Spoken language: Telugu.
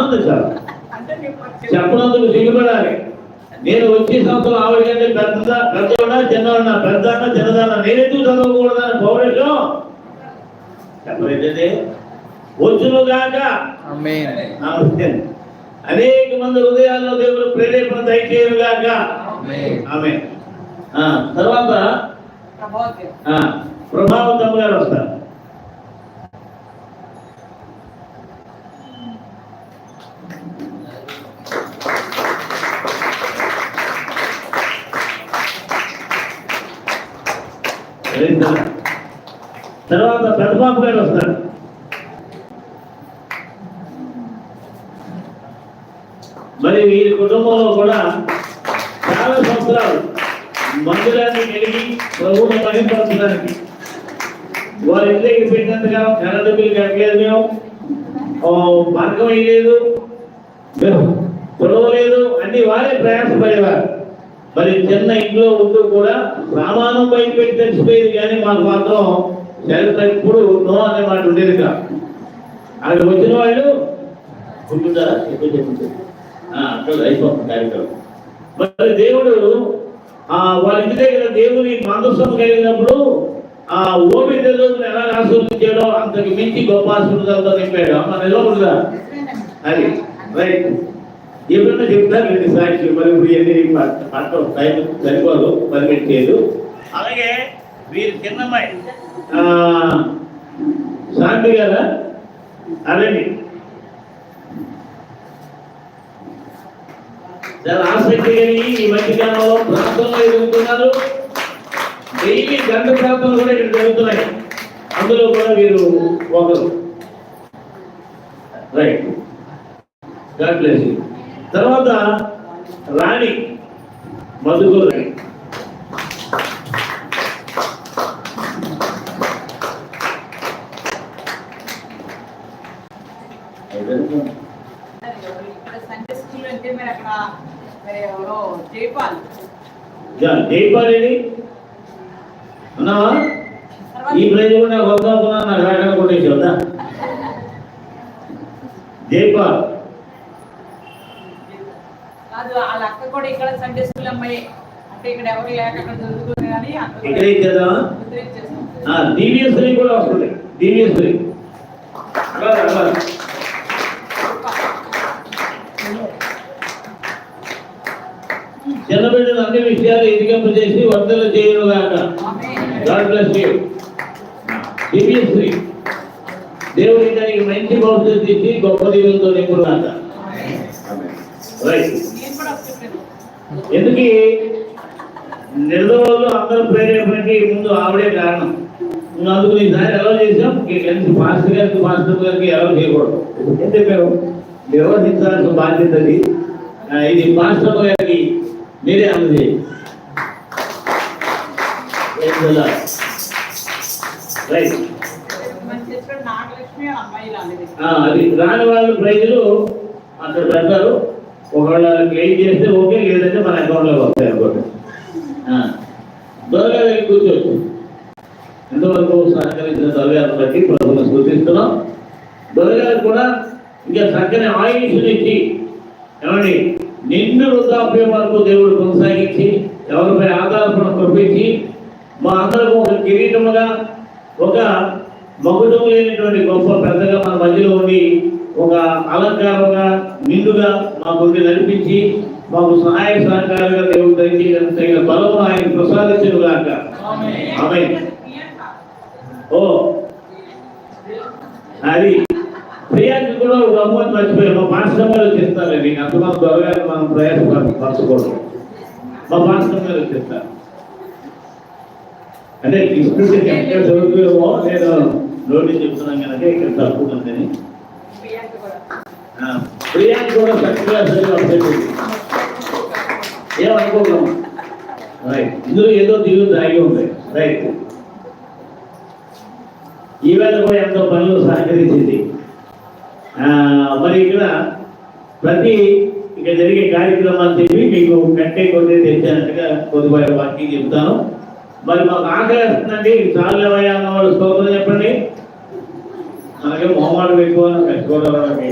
బాగుంది సార్, చెప్పనందుకు సిగ్గుపడాలి. నేను వచ్చే సంవత్సరం ఆవిడ కంటే పెద్దవాడా చిన్నవాడా, పెద్దనా చిన్నదానా, నేనెందుకు చదవకూడదని పౌరుషం చెప్పలేదే. వచ్చును గాక అనేక మంది హృదయాల్లో దేవుడు ప్రేరేపణ దయచేయను గాక. ఆమె తర్వాత ప్రభావతం గారు వస్తారు. తర్వాత పెద్దబాబు గారు వస్తారు. మరి వీరి కుటుంబంలో కూడా చాలా సంవత్సరాలు మందిరాన్ని కలిగి ప్రభువును మహిమపరచడానికి వారి ఇంటికి పెట్టినంతగా కరెంటు బిల్లు కట్టలేదు, మేము మార్గం వేయలేదు, మేము పొడవలేదు, అన్ని వారే ప్రయాసపడేవారు. మరి చిన్న ఇంట్లో ఉంటూ కూడా సామానం బయట పెట్టి తెచ్చిపోయేది, కానీ మాకు మాత్రం చరిత్ర ఎప్పుడు నో అనే మాట ఉండేది కాదు. అక్కడ వచ్చిన వాళ్ళు ఉంటుంటారా ఎక్కువ చెప్తుంది అక్కడ అయిపోతుంది కార్యక్రమం. మరి దేవుడు వాళ్ళ ఇంటి దగ్గర దేవుని మందస్సం కలిగినప్పుడు ఆ ఓపికలు ఎలా ఆశీర్వదించాడో అంతకు మించి గొప్ప ఆశీర్వాదాలతో నింపాడు. అమ్మ నిలబడుదా అది రైట్. ఎప్పుడన్నా చెప్తారు రెండు సాక్షి, మరి ఇప్పుడు ఎన్ని పట్టం టైం సరిపోదు, పరిగెట్టలేదు. అలాగే వీరి చిన్నమ్మాయి శాంతి కదా, అదండి చాలా ఆసక్తి కలిగి ఈ మధ్యకాలంలో ప్రాంతంలో ఎదుగుతున్నారు. డైలీ గంట ప్రాంతాలు కూడా ఇక్కడ జరుగుతున్నాయి, అందులో కూడా వీరు ఒకరు. Right, God bless you. తర్వాత రాణి మధుకూరు రాణి. జైపాల్ ఏంటి ఉన్నావా? ఈ ప్రైజ్ కూడా నాకు వద్దాకున్నా, నాకు రాకుండా కొట్టేసి వద్దా. జైపాల్ ఇక్కడే ఇచ్చేద్దామా? దివ్యశ్రీ కూడా వస్తుంది, దివ్యశ్రీ. చిన్న బిడ్డలు అన్ని విషయాలు ఎదిగింపజేసి వర్ధలు చేయను గాక. God bless you. దివ్యశ్రీ దేవుడి దానికి మంచి భవిష్యత్తు ఇచ్చి గొప్ప దీవులతో నింపుడు గాక. రైట్. ఎందుకు నిర్దవాళ్ళు అందరూ ప్రేరేపణకి ముందు ఆవిడే కారణం. అందుకు ఈసారి ఎలా చేసాం, కలిసి మాస్టర్ గారికి మాస్టర్ గారికి ఎలా చేయకూడదు. ఏం చెప్పారు, నిర్వహించాల్సిన బాధ్యత అది. ఇది మాస్టర్ గారికి మీరే అందజేయండి. రైట్. అది రాని వాళ్ళు ప్రైజులు అక్కడ పెడతారు. ఒకవేళ క్లెయిమ్ చేస్తే ఓకే, లేదంటే మన అకౌంట్లోకి వస్తాయి అనుకోండి. దొరగా దగ్గర కూర్చోవచ్చు. ఎంతవరకు సహకరించిన దొరగారిని బట్టి ప్రభుత్వం స్తుతిస్తున్నాం. దొరగారు కూడా ఇంకా చక్కని ఆయుష్నిచ్చి ఏమండి నిండు వృద్ధాప్యం వరకు దేవుడు కొనసాగించి ఎవరిపై ఆధారపడ పంపించి మా అందరం ఒక కిరీటముగా, ఒక మగుటం లేనటువంటి గొప్ప పెద్దగా మన మధ్యలో ఉండి ఒక అలంకారంగా నిండుగా మాకు నడిపించి మాకు సహాయ సహకారంగా దేవుడు తగిన బలము ఆయన ప్రసాదించను గాక. ఆమేన్. ఓ అది ప్రియాకి కూడా ఒక అమౌంట్ మర్చిపోయారు. మా పాస్టర్ గారు వచ్చేస్తారండి, అంతమంది త్వరగా మనం ప్రయాసపరచకూడదు. మా పాస్టర్ గారు వచ్చేస్తారు. అంటే తీసుకుంటే ఎక్కడ చదువుతామో నేను నోటీస్ చెప్తున్నాను కనుక ఇక్కడ తక్కువ ఉందని. ప్రియాకి కూడా చక్కగా చదివి ఏమనుకోగలం. రైట్. ఇందులో ఏదో దిగులు దాగి ఉంది. రైట్. ఈవేళ కూడా ఎంతో పనులు సహకరించింది. మరి ఇక్కడ ప్రతి ఇక్కడ జరిగే కార్యక్రమాలు చెప్పి మీకు కంటే కొద్ది తెచ్చినట్టుగా కొద్దిపాటి వాక్యం చెప్తాను. మరి మాకు ఆకలి వేస్తుందండి, చాలువయ్యా అన్న వాళ్ళు స్తోత్రం చెప్పండి. మనకి మొహమాటం ఎక్కువ కష్టపడాలి.